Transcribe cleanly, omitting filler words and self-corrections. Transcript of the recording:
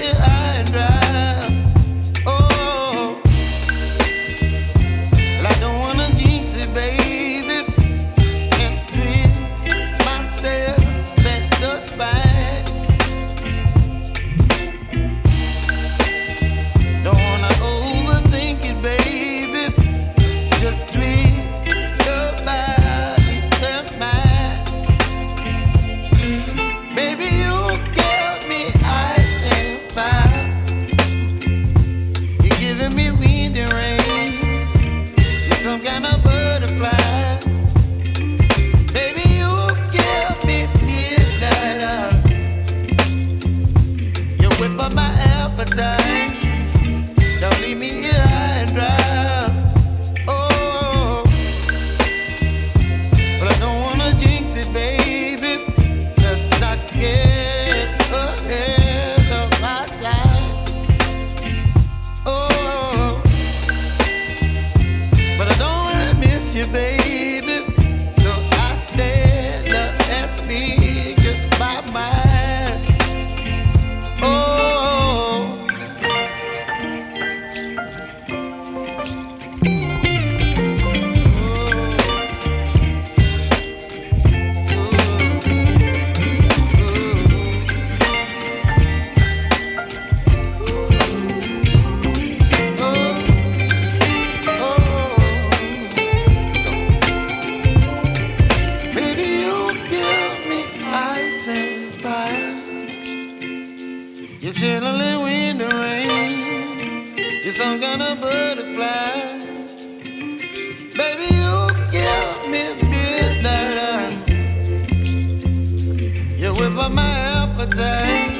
here high and dry. Oh, well, I don't wanna jinx it, baby, and twist myself at the spine. Don't wanna overthink it, baby. It's just twist your body and mine. Baby, you give me ice and fire. You're giving me wind and rain. You're some kind of butterfly. Baby, you give me midnight. You whip up my appetite. Don't leave me here high and dry. Oh, but I don't wanna jinx it, baby. Let's not get ahead of my time. Oh, but I don't wanna miss you, baby. So I stand up and speak my mind. Oh. Baby, you give me ice and fire. You're chilling wind and rain. You're some kind of butterfly. Baby, you give me midnight. You whip up my appetite.